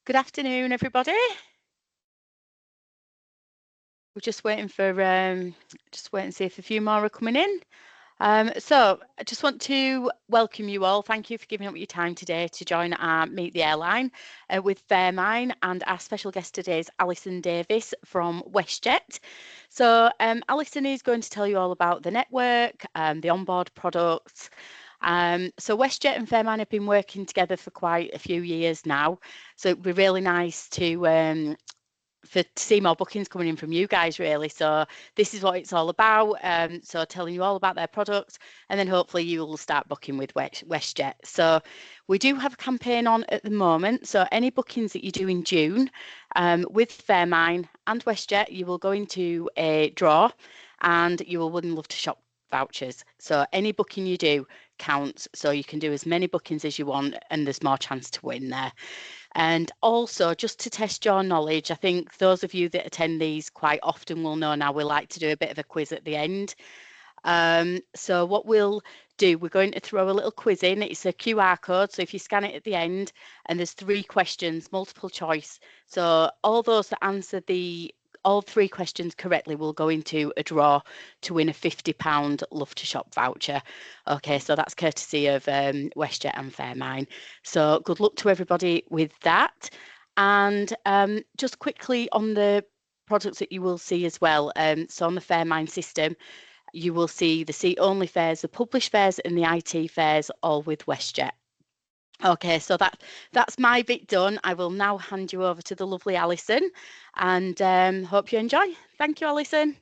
Good afternoon, everybody. We're just waiting to see if a few more are coming in. So I just want to welcome you all. Thank you for giving up your time today to join our Meet the Airline with Faremine, and our special guest today is Alison Davis from Westjet. So Alison is going to tell you all about the network, the onboard products. So Westjet and Faremine have been working together for quite a few years now. So it'd be really nice to see more bookings coming in from you guys, really. So this is what it's all about. So telling you all about their products, and then hopefully you will start booking with Westjet. So we do have a campaign on at the moment. So any bookings that you do in June with Faremine and Westjet, you will go into a draw, and you will win Love to Shop vouchers. So any booking you do counts. So you can do as many bookings as you want, and there's more chance to win there. And also, just to test your knowledge, I think those of you that attend these quite often will know now we like to do a bit of a quiz at the end. So what we'll do, we're going to throw a little quiz in. It's a QR code. So if you scan it at the end, and there's 3 questions, multiple choice. So all those that answer all 3 questions correctly will go into a draw to win a £50 Love to Shop voucher. Okay, so that's courtesy of Westjet and Faremine. So good luck to everybody with that. And just quickly on the products that you will see as well. So on the Faremine system, you will see the seat-only fares, the published fares, and the IT fares, all with Westjet. Okay, so that's my bit done. I will now hand you over to the lovely Alison, and hope you enjoy. Thank you, Alison.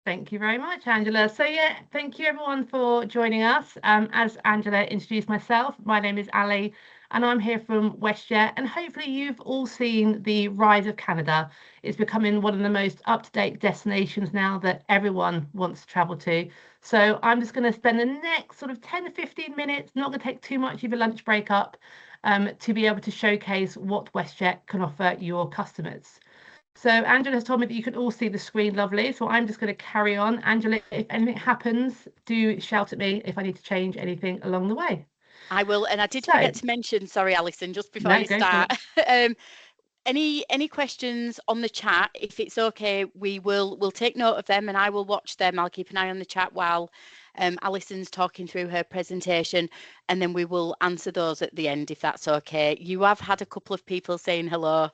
Thank you very much, Angela. So yeah, thank you everyone for joining us. As Angela introduced myself, my name is Ali, and I'm here from Westjet, and hopefully you've all seen the rise of Canada. It's becoming one of the most up-to-date destinations now that everyone wants to travel to. So I'm just going to spend the next sort of 10 to 15 minutes, not going to take too much of a lunch break up, to be able to showcase what Westjet can offer your customers. So Angela has told me that you can all see the screen lovely, so I'm just going to carry on. Angela, if anything happens, do shout at me if I need to change anything along the way. I will, and I did forget to mention, sorry, Alison, just before you start. Any questions on the chat, if it's okay, we'll take note of them, and I will watch them. I'll keep an eye on the chat while Alison's talking through her presentation, and then we will answer those at the end, if that's okay. You have had a couple of people saying hello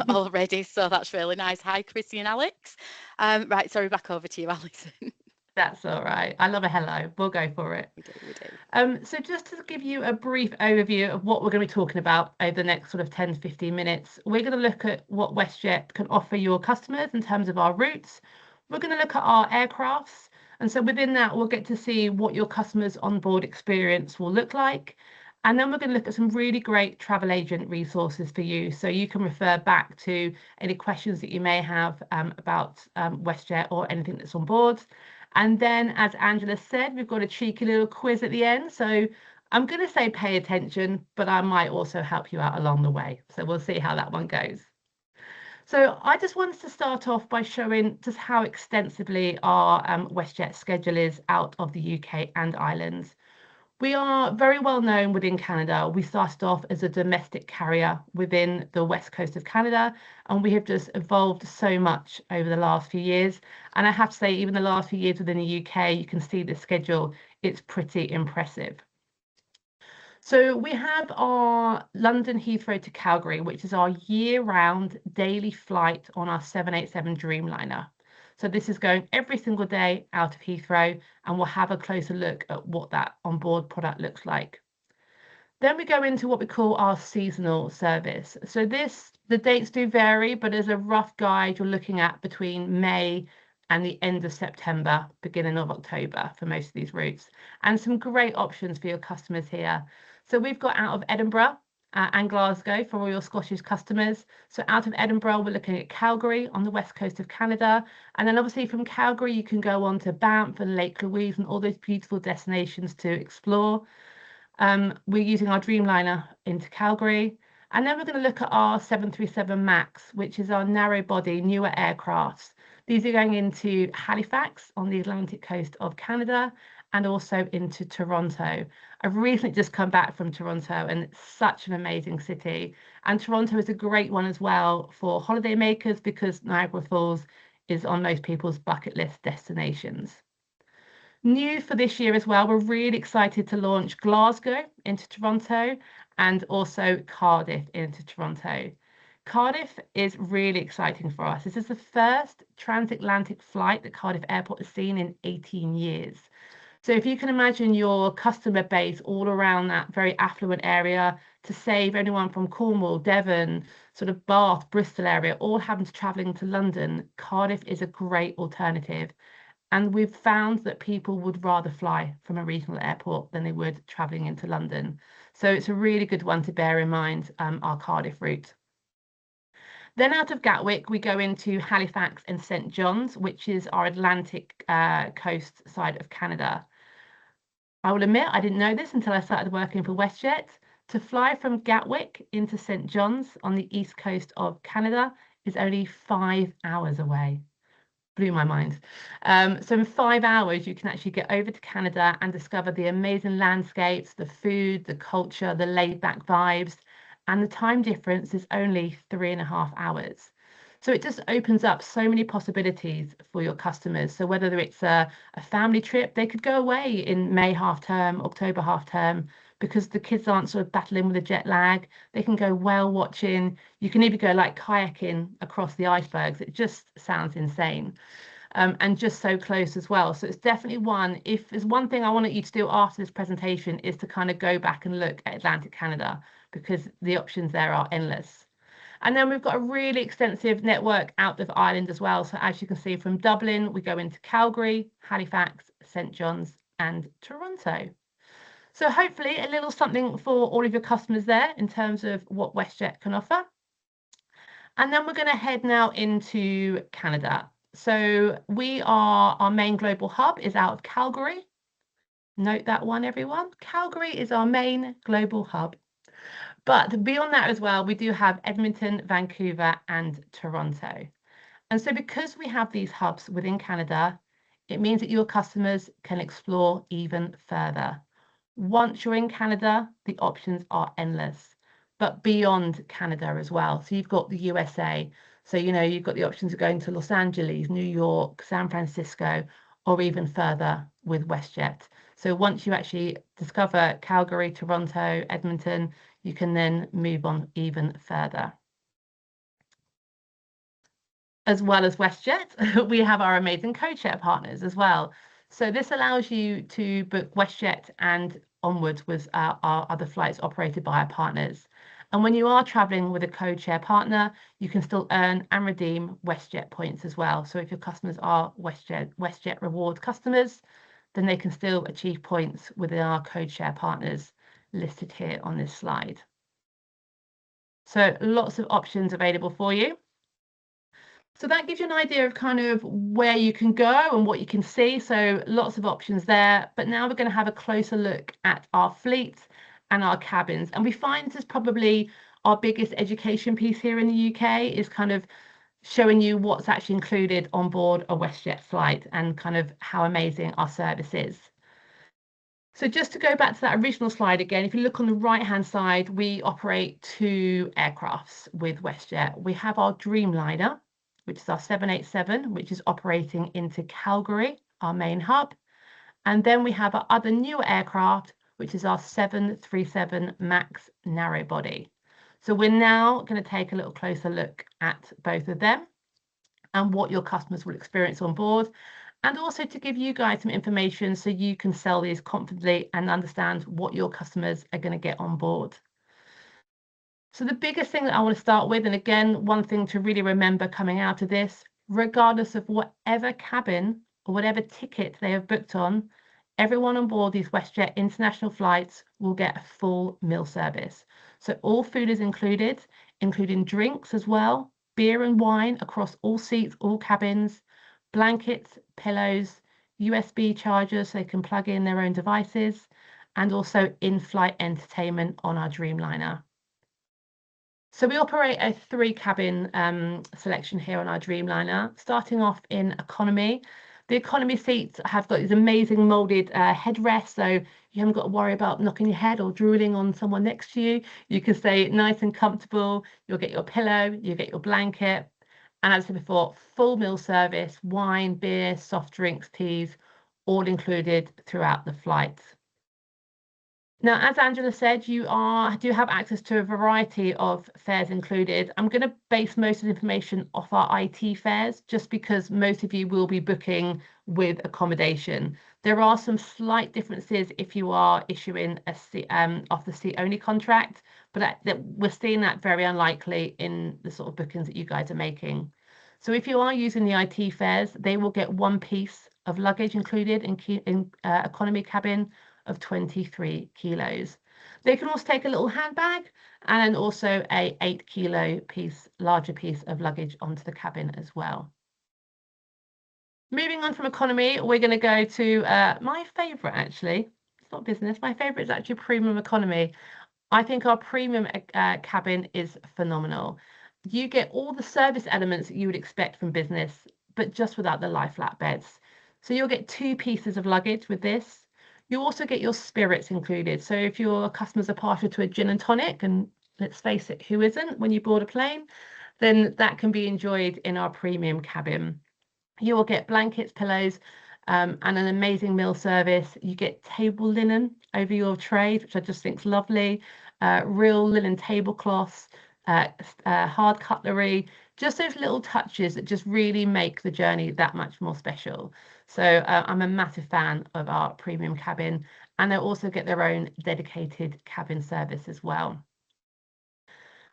already, so that's really nice. Hi, Chrissy and Alex. Right, sorry, back over to you, Alison. That's all right. I love a hello. We'll go for it. We do. So just to give you a brief overview of what we're going to be talking about over the next sort of 10 to 15 minutes, we're going to look at what Westjet can offer your customers in terms of our routes. We're going to look at our aircrafts. And so within that, we'll get to see what your customers' onboard experience will look like. And then we're going to look at some really great travel agent resources for you. So you can refer back to any questions that you may have about Westjet or anything that's on board. And then, as Angela said, we've got a cheeky little quiz at the end. So I'm going to say pay attention, but I might also help you out along the way. So we'll see how that one goes. So I just wanted to start off by showing just how extensively our Westjet schedule is out of the UK and Ireland. We are very well known within Canada. We started off as a domestic carrier within the west coast of Canada, and we have just evolved so much over the last few years. And I have to say, even the last few years within the UK, you can see the schedule, it's pretty impressive. So we have our London Heathrow to Calgary, which is our year-round daily flight on our 787 Dreamliner. So this is going every single day out of Heathrow, and we'll have a closer look at what that onboard product looks like. Then we go into what we call our seasonal service. So the dates do vary, but as a rough guide, you're looking at between May and the end of September, beginning of October for most of these routes, and some great options for your customers here. So we've got out of Edinburgh and Glasgow for all your Scottish customers. So out of Edinburgh, we're looking at Calgary on the west coast of Canada. And then obviously from Calgary, you can go on to Banff and Lake Louise and all those beautiful destinations to explore. We're using our Dreamliner into Calgary. And then we're going to look at our 737 MAX, which is our narrow body, newer aircrafts. These are going into Halifax on the Atlantic coast of Canada. and also into Toronto. I've recently just come back from Toronto, and it's such an amazing city. And Toronto is a great one as well for holidaymakers because Niagara Falls is on most people's bucket list destinations. New for this year as well, we're really excited to launch Glasgow into Toronto and also Cardiff into Toronto. Cardiff is really exciting for us. This is the first transatlantic flight that Cardiff Airport has seen in 18 years. So if you can imagine your customer base all around that very affluent area, to save anyone from Cornwall, Devon, sort of Bath, Bristol area, all having to travelling to London, Cardiff is a great alternative. And we've found that people would rather fly from a regional airport than they would travelling into London. So it's a really good one to bear in mind, our Cardiff route. Then out of Gatwick, we go into Halifax and St. John's, which is our Atlantic coast side of Canada. I will admit I didn't know this until I started working for Westjet. To fly from Gatwick into St. John's on the east coast of Canada is only 5 hours away. Blew my mind. So in 5 hours, you can actually get over to Canada and discover the amazing landscapes, the food, the culture, the laid-back vibes, and the time difference is only 3.5 hours. So it just opens up so many possibilities for your customers. So whether it's a family trip, they could go away in May half term, October half term, because the kids aren't sort of battling with a jet lag. They can go whale watching. You can even go like kayaking across the icebergs. It just sounds insane. And just so close as well. So it's definitely one, if there's one thing I want you to do after this presentation is to kind of go back and look at Atlantic Canada, because the options there are endless. And then we've got a really extensive network out of Ireland as well. So as you can see, from Dublin, we go into Calgary, Halifax, St. John's and Toronto. So hopefully a little something for all of your customers there in terms of what WestJet can offer. And then we're going to head now into Canada. So our main global hub is out of Calgary. Note that one, everyone. Calgary is our main global hub. But beyond that as well, we do have Edmonton, Vancouver, and Toronto. And so because we have these hubs within Canada, it means that your customers can explore even further. Once you're in Canada, the options are endless, but beyond Canada as well. So you've got the USA. So, you've got the options of going to Los Angeles, New York, San Francisco, or even further with WestJet. So once you actually discover Calgary, Toronto, Edmonton, you can then move on even further. As well as WestJet, we have our amazing codeshare partners as well. So this allows you to book WestJet and onwards with our other flights operated by our partners. And when you are traveling with a codeshare partner, you can still earn and redeem WestJet points as well. So if your customers are WestJet Rewards customers, then they can still achieve points within our codeshare partners listed here on this slide. So lots of options available for you. So that gives you an idea of kind of where you can go and what you can see. So lots of options there. But now we're going to have a closer look at our fleet and our cabins. And we find this is probably our biggest education piece here in the UK, is kind of showing you what's actually included on board a WestJet flight and kind of how amazing our service is. So just to go back to that original slide again, if you look on the right-hand side, we operate 2 aircrafts with WestJet. We have our Dreamliner, which is our 787, which is operating into Calgary, our main hub. And then we have our other newer aircraft, which is our 737 MAX narrow body. So we're now going to take a little closer look at both of them and what your customers will experience on board, and also to give you guys some information so you can sell these confidently and understand what your customers are going to get on board. So the biggest thing that I want to start with, and again, one thing to really remember coming out of this, regardless of whatever cabin or whatever ticket they have booked on, everyone on board these WestJet international flights will get a full meal service. So all food is included, including drinks as well, beer and wine across all seats, all cabins, blankets, pillows, USB chargers so they can plug in their own devices, and also in-flight entertainment on our Dreamliner. So we operate a 3-cabin selection here on our Dreamliner, starting off in economy. The economy seats have got these amazing molded headrests, so you haven't got to worry about knocking your head or drooling on someone next to you. You can stay nice and comfortable. You'll get your pillow, you get your blanket. And as I said before, full meal service, wine, beer, soft drinks, teas, all included throughout the flight. Now, as Angela said, you do have access to a variety of fares included. I'm going to base most of the information off our IT fares, just because most of you will be booking with accommodation. There are some slight differences if you are issuing a off the seat only contract, but we're seeing that very unlikely in the sort of bookings that you guys are making. So if you are using the IT fares, they will get one piece of luggage included in economy cabin of 23 kilos. They can also take a little handbag and also a 8 kilo larger piece of luggage onto the cabin as well. Moving on from economy, we're going to go to my favorite, actually. It's not business. My favorite is actually premium economy. I think our premium cabin is phenomenal. You get all the service elements that you would expect from business, but just without the lie flat beds. So you'll get 2 pieces of luggage with this. You also get your spirits included. So if your customers are partial to a gin and tonic, and let's face it, who isn't when you board a plane, then that can be enjoyed in our premium cabin. You will get blankets, pillows, and an amazing meal service. You get table linen over your trays, which I just think is lovely. Real linen tablecloths, hard cutlery, just those little touches that just really make the journey that much more special. So I'm a massive fan of our premium cabin, and they'll also get their own dedicated cabin service as well.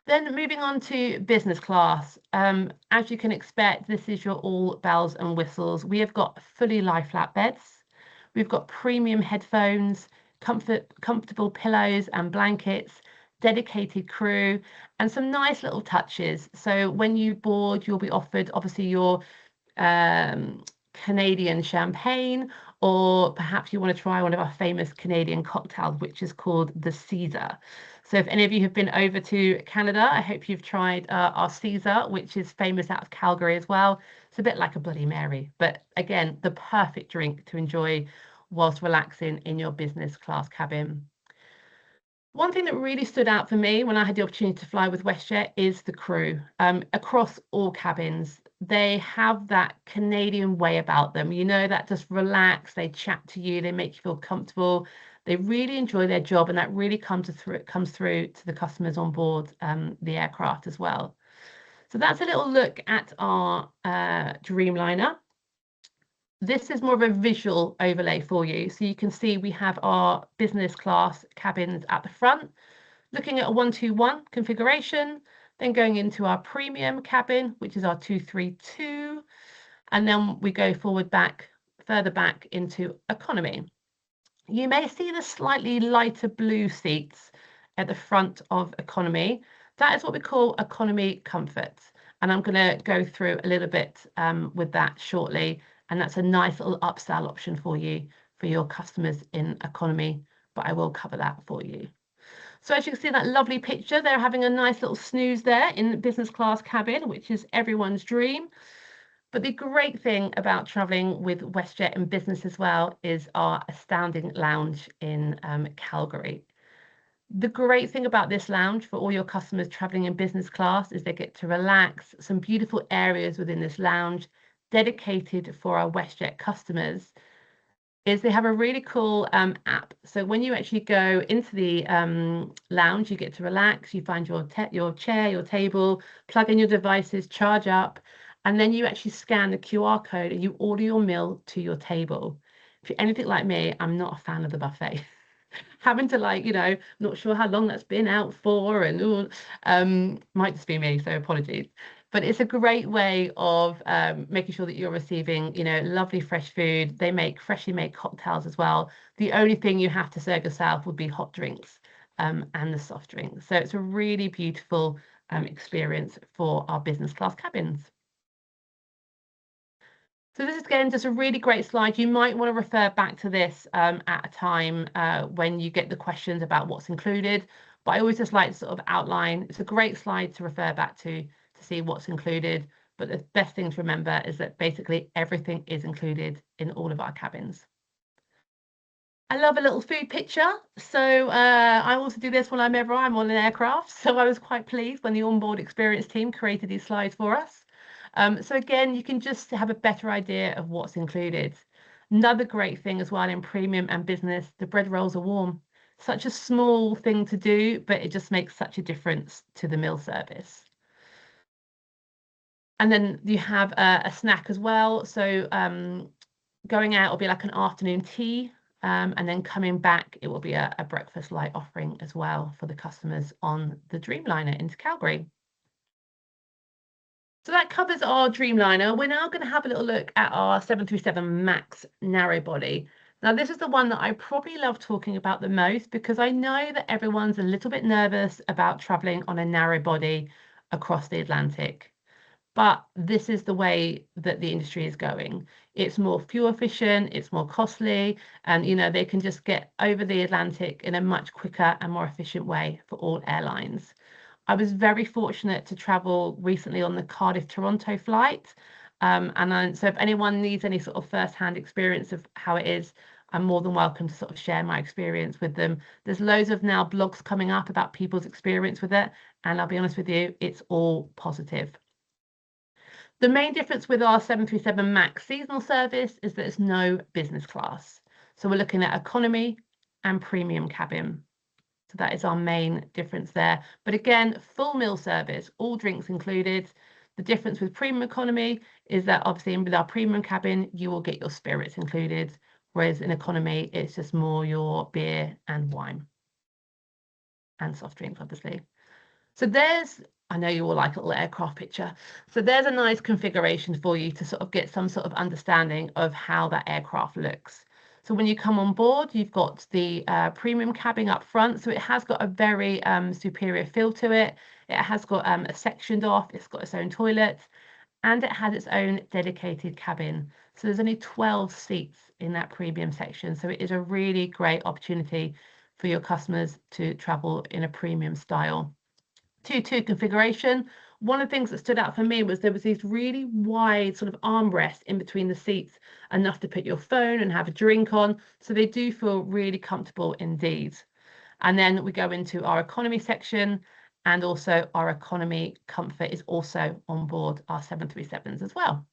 Then moving on to business class. As you can expect, this is your all bells and whistles. We have got fully lie flat beds. We've got premium headphones, comfortable pillows and blankets, dedicated crew, and some nice little touches. So when you board, you'll be offered obviously your Canadian champagne, or perhaps you want to try one of our famous Canadian cocktails, which is called the Caesar. So if any of you have been over to Canada, I hope you've tried our Caesar, which is famous out of Calgary as well. It's a bit like a Bloody Mary, but again, the perfect drink to enjoy whilst relaxing in your business class cabin. One thing that really stood out for me when I had the opportunity to fly with WestJet is the crew. Across all cabins, they have that Canadian way about them. You know, that just relax, they chat to you, they make you feel comfortable. They really enjoy their job, and that really comes through to the customers on board the aircraft as well. So that's a little look at our Dreamliner. This is more of a visual overlay for you. So you can see we have our business class cabins at the front, looking at a 121 configuration, then going into our premium cabin, which is our 232. And then we go further back into economy. You may see the slightly lighter blue seats at the front of economy. That is what we call economy comfort. And I'm going to go through a little bit with that shortly. And that's a nice little upsell option for you, for your customers in economy, but I will cover that for you. So as you can see that lovely picture, they're having a nice little snooze there in the business class cabin, which is everyone's dream. But the great thing about traveling with WestJet and business as well is our astounding lounge in Calgary. The great thing about this lounge for all your customers traveling in business class is they get to relax. Some beautiful areas within this lounge dedicated for our WestJet customers is they have a really cool app. So when you actually go into the lounge, you get to relax, you find your chair, your table, plug in your devices, charge up, and then you actually scan the QR code and you order your meal to your table. If you're anything like me, I'm not a fan of the buffet. Having to not sure how long that's been out for, and might just be me, so apologies. But it's a great way of making sure that you're receiving, lovely fresh food. They make freshly made cocktails as well. The only thing you have to serve yourself would be hot drinks and the soft drinks. So it's a really beautiful experience for our business class cabins. So this is, again, just a really great slide. You might want to refer back to this at a time when you get the questions about what's included. But I always just like to sort of outline. It's a great slide to refer back to see what's included. But the best thing to remember is that basically everything is included in all of our cabins. I love a little food picture. So I also do this whenever I'm on an aircraft. So I was quite pleased when the onboard experience team created these slides for us. So again, you can just have a better idea of what's included. Another great thing as well in premium and business, the bread rolls are warm. Such a small thing to do, but it just makes such a difference to the meal service. And then you have a snack as well. So going out will be like an afternoon tea. And then coming back, it will be a breakfast light offering as well for the customers on the Dreamliner into Calgary. So that covers our Dreamliner. We're now going to have a little look at our 737 MAX narrow body. Now, this is the one that I probably love talking about the most because I know that everyone's a little bit nervous about traveling on a narrow body across the Atlantic. But this is the way that the industry is going. It's more fuel efficient, it's more costly, and they can just get over the Atlantic in a much quicker and more efficient way for all airlines. I was very fortunate to travel recently on the Cardiff-Toronto flight. So if anyone needs any sort of first-hand experience of how it is, I'm more than welcome to sort of share my experience with them. There's loads of now blogs coming up about people's experience with it, and I'll be honest with you, it's all positive. The main difference with our 737 MAX seasonal service is that it's no business class. So we're looking at economy and premium cabin. So that is our main difference there. But again, full meal service, all drinks included. The difference with premium economy is that obviously with our premium cabin, you will get your spirits included. Whereas in economy, it's just more your beer and wine and soft drinks, obviously. So I know you all like a little aircraft picture. So there's a nice configuration for you to sort of get some sort of understanding of how that aircraft looks. So when you come on board, you've got the premium cabin up front. So it has got a very superior feel to it. It has got a sectioned off, it's got its own toilet, and it has its own dedicated cabin. So there's only 12 seats in that premium section. So it is a really great opportunity for your customers to travel in a premium style. 2-2 configuration. One of the things that stood out for me was there was these really wide sort of armrests in between the seats, enough to put your phone and have a drink on. So they do feel really comfortable indeed. And then we go into our economy section, and also our economy comfort is also on board our 737s as well.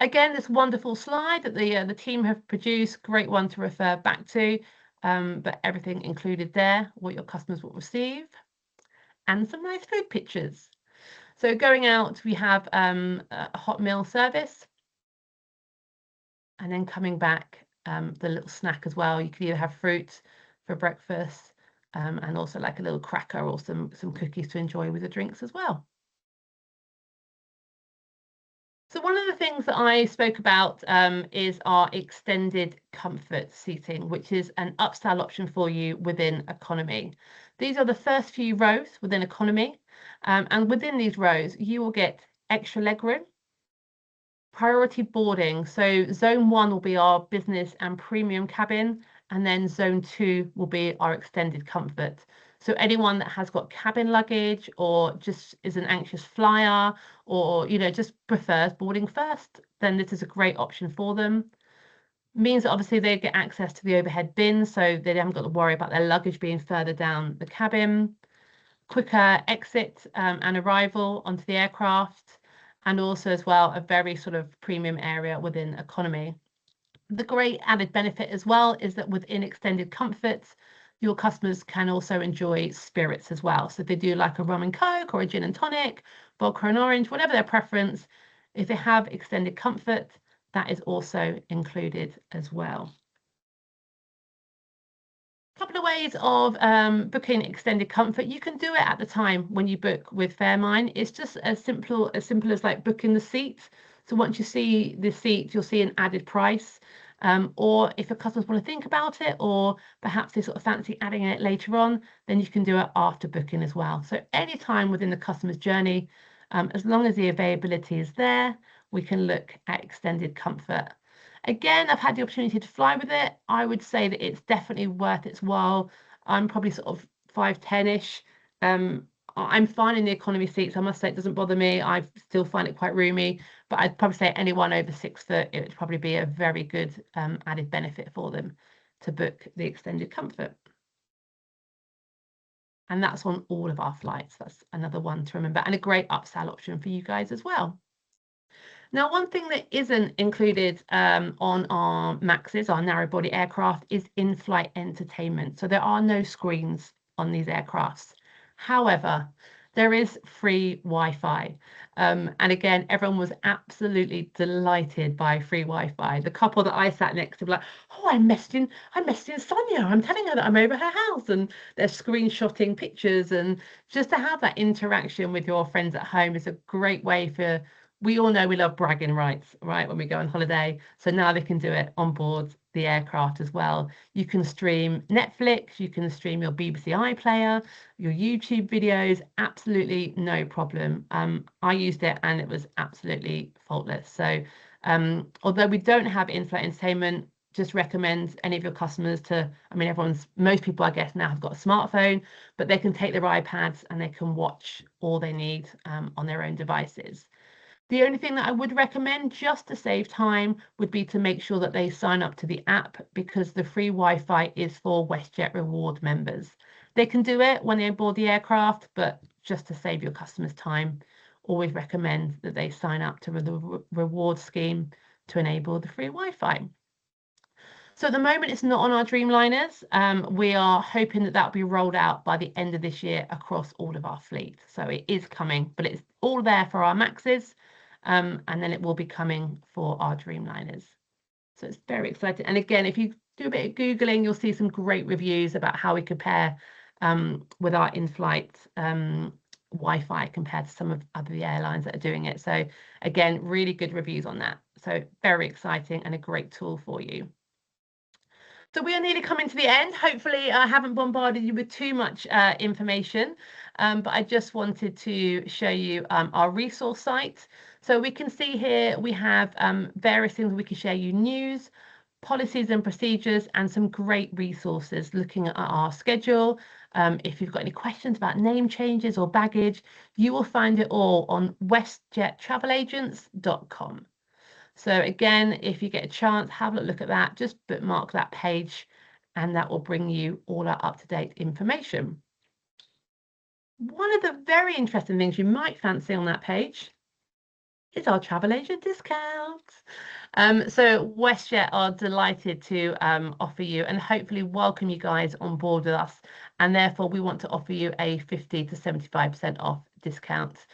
Again, this wonderful slide that the team have produced, great one to refer back to, but everything included there, what your customers will receive, and some nice food pictures. So going out, we have a hot meal service, and then coming back, the little snack as well. You could either have fruit for breakfast, and also like a little cracker or some cookies to enjoy with the drinks as well. So one of the things that I spoke about is our extended comfort seating, which is an upstyle option for you within economy. These are the first few rows within economy, and within these rows, you will get extra legroom, priority boarding. So zone 1 will be our business and premium cabin, and then zone 2 will be our extended comfort. So anyone that has got cabin luggage or just is an anxious flyer or just prefers boarding first, then this is a great option for them. Means that obviously they get access to the overhead bin, so they haven't got to worry about their luggage being further down the cabin. Quicker exit and arrival onto the aircraft, and also as well a very sort of premium area within economy. The great added benefit as well is that within extended comforts, your customers can also enjoy spirits as well. So if they do like a rum and coke or a gin and tonic, vodka and orange, whatever their preference, if they have extended comfort, that is also included as well. Couple of ways of booking extended comfort. You can do it at the time when you book with Faremine. It's just as simple as like booking the seats. So once you see the seat, you'll see an added price. Or if your customers want to think about it, or perhaps they sort of fancy adding it later on, then you can do it after booking as well. So any time within the customer's journey, as long as the availability is there, we can look at extended comfort. Again, I've had the opportunity to fly with it. I would say that it's definitely worth its while. I'm probably sort of 5'10"-ish. I'm fine in the economy seats. I must say it doesn't bother me. I still find it quite roomy, but I'd probably say anyone over 6 foot, it would probably be a very good added benefit for them to book the extended comfort. And that's on all of our flights. That's another one to remember, and a great upsell option for you guys as well. Now, one thing that isn't included on our MAXes, our narrow body aircraft, is in-flight entertainment. So there are no screens on these aircrafts. However, there is free Wi-Fi. And again, everyone was absolutely delighted by free Wi-Fi. The couple that I sat next to were like, oh, I'm messaging Sonia. I'm telling her that I'm over her house. And they're screenshotting pictures. And just to have that interaction with your friends at home is a great way for, we all know we love bragging rights, right, when we go on holiday. So now they can do it on board the aircraft as well. You can stream Netflix, you can stream your BBC iPlayer, your YouTube videos, absolutely no problem. I used it and it was absolutely faultless. So although we don't have in-flight entertainment, just recommend any of your customers to, I mean, most people I guess now have got a smartphone, but they can take their iPads and they can watch all they need on their own devices. The only thing that I would recommend, just to save time, would be to make sure that they sign up to the app, because the free Wi-Fi is for WestJet Reward members. They can do it when they board the aircraft, but just to save your customers time, always recommend that they sign up to the reward scheme to enable the free Wi-Fi. So at the moment, it's not on our Dreamliners. We are hoping that that will be rolled out by the end of this year across all of our fleet. So it is coming, but it's all there for our MAXes. And then it will be coming for our Dreamliners. So it's very exciting. And again, if you do a bit of Googling, you'll see some great reviews about how we compare with our in-flight Wi-Fi compared to some of other airlines that are doing it. So again, really good reviews on that. So very exciting and a great tool for you. So we are nearly coming to the end. Hopefully I haven't bombarded you with too much information, but I just wanted to show you our resource site. So we can see here we have various things we can share you, news, policies and procedures, and some great resources looking at our schedule. If you've got any questions about name changes or baggage, you will find it all on westjettravelagency.com. So again, if you get a chance, have a look at that, just bookmark that page, and that will bring you all our up-to-date information. One of the very interesting things you might fancy on that page is our travel agent discount. So WestJet are delighted to offer you and hopefully welcome you guys on board with us. And therefore, we want to offer you a 50 to 75% off discount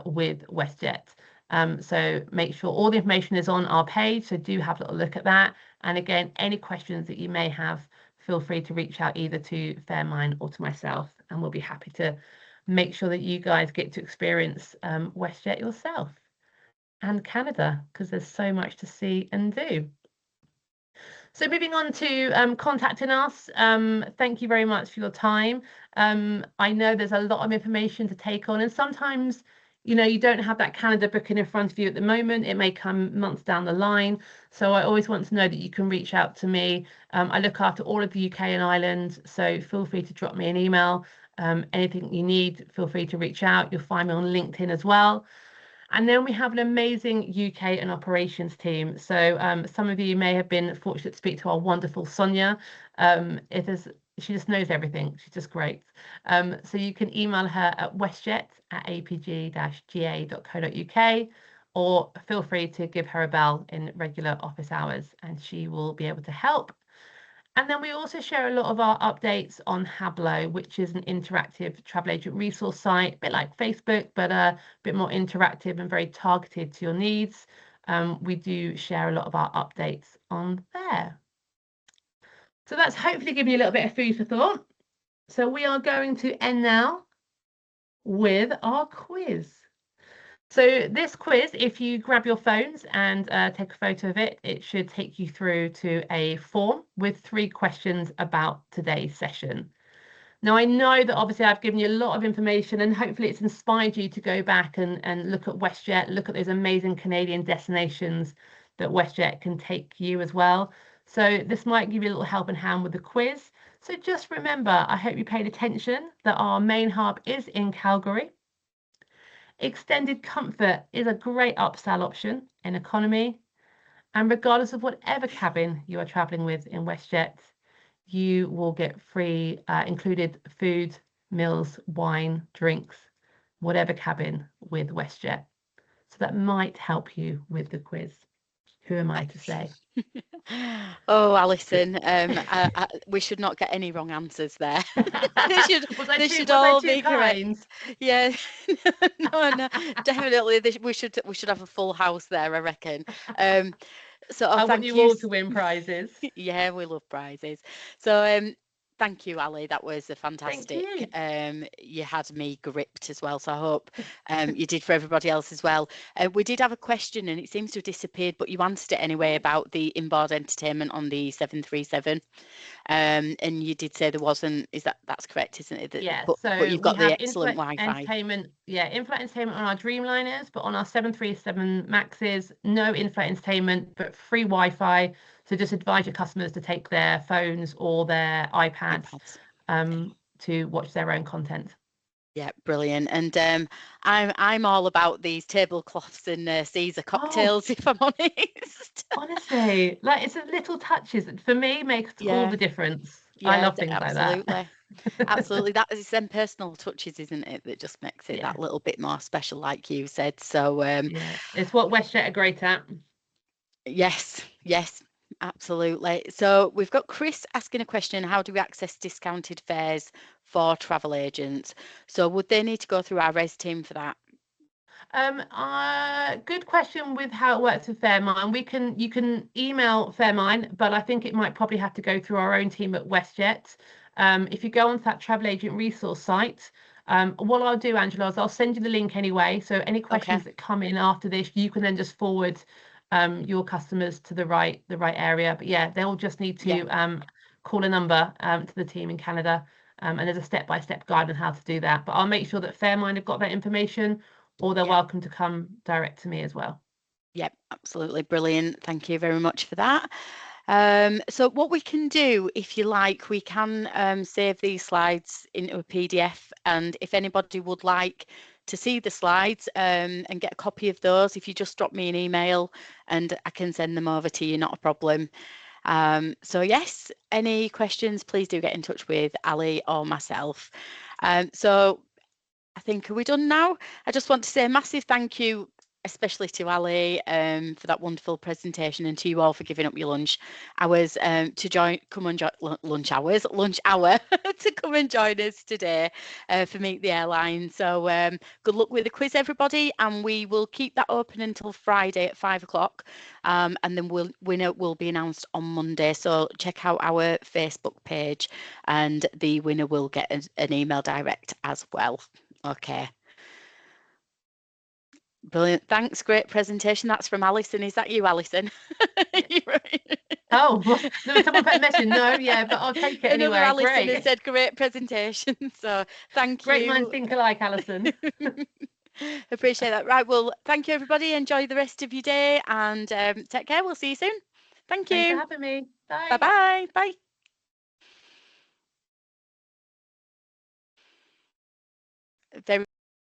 with WestJet. So make sure all the information is on our page. So do have a little look at that. And again, any questions that you may have, feel free to reach out either to Faremine or to myself, and we'll be happy to make sure that you guys get to experience WestJet yourself and Canada, because there's so much to see and do. So moving on to contacting us, thank you very much for your time. I know there's a lot of information to take on, and sometimes, you know, you don't have that Canada booking in front of you at the moment. It may come months down the line. So I always want to know that you can reach out to me. I look after all of the UK and Ireland, so feel free to drop me an email. Anything you need, feel free to reach out. You'll find me on LinkedIn as well. And then we have an amazing UK and operations team. So some of you may have been fortunate to speak to our wonderful Sonia. She just knows everything. She's just great. So you can email her at westjet@apg-ga.co.uk, or feel free to give her a bell in regular office hours and she will be able to help. And then we also share a lot of our updates on Hablo, which is an interactive travel agent resource site, a bit like Facebook, but a bit more interactive and very targeted to your needs. We do share a lot of our updates on there. So that's hopefully giving you a little bit of food for thought. So we are going to end now with our quiz. So this quiz, if you grab your phones and take a photo of it, it should take you through to a form with 3 questions about today's session. Now, I know that obviously I've given you a lot of information and hopefully it's inspired you to go back and look at WestJet, look at those amazing Canadian destinations that WestJet can take you as well. So this might give you a little helping hand with the quiz. So just remember, I hope you paid attention, that our main hub is in Calgary. Extended comfort is a great upsell option in economy. And regardless of whatever cabin you are traveling with in WestJet, you will get free included food, meals, wine, drinks, whatever cabin with WestJet. So that might help you with the quiz. Who am I to say? Oh, Alison, we should not get any wrong answers there. They should all be correct. Yeah, no, definitely. We should have a full house there, I reckon. So I want you all to win prizes. Yeah, we love prizes. So thank you, Ali. That was a fantastic. You had me gripped as well. So I hope you did for everybody else as well. We did have a question and it seems to have disappeared, but you answered it anyway about the inboard entertainment on the 737. And you did say there wasn't. That's correct, isn't it? Yeah. But you've got the excellent Wi-Fi. Entertainment. Yeah, in-flight entertainment on our Dreamliners, but on our 737 Maxes, no in-flight entertainment, but free Wi-Fi. So just advise your customers to take their phones or their iPads. To watch their own content. Yeah, brilliant. And I'm all about these tablecloths and Caesar cocktails, if I'm honest. Honestly, like it's the little touches that for me makes all the difference. Yeah, I love things absolutely. like that. Absolutely. That is them personal touches, isn't it, that just makes it that little bit more special, like you said. So yeah, it's what WestJet are great at. Yes, absolutely. So we've got Chris asking a question: how do we access discounted fares for travel agents? So would they need to go through our res team for that? Good question with how it works with Faremine. You can email Faremine, but I think it might probably have to go through our own team at WestJet. If you go onto that travel agent resource site, what I'll do, Angela, is I'll send you the link anyway. So any questions that come in after this, you can then just forward your customers to the right area. But yeah, they'll just need to call a number to the team in Canada. And there's a step-by-step guide on how to do that. But I'll make sure that Faremine have got that information, or they're welcome to come direct to me as well. Yep, absolutely brilliant. Thank you very much for that. So what we can do, if you like, we can save these slides into a PDF, and if anybody would like to see the slides and get a copy of those, if you just drop me an email and I can send them over to you, not a problem. So yes, any questions, please do get in touch with Ali or myself. So I think, are we done now? I just want to say a massive thank you, especially to Ali for that wonderful presentation, and to you all for giving up your lunch hours to come and join lunch hour to come and join us today for Meet the Airline. So good luck with the quiz, everybody, and we will keep that open until Friday at 5 o'clock, and then winner will be announced on Monday. So check out our Facebook page, and the winner will get an email direct as well. Okay. Brilliant. Thanks. Great presentation. That's from Alison. Is that you, Alison? Oh, well, someone put a message. No, yeah, but I'll take it anyway. Another Alison has said great presentation. So thank you. Great minds think alike, Alison. Appreciate that. Right. Well, thank you, everybody. Enjoy the rest of your day and take care. We'll see you soon. Thank you. Thanks for having me. Bye. Bye-bye. Bye. Very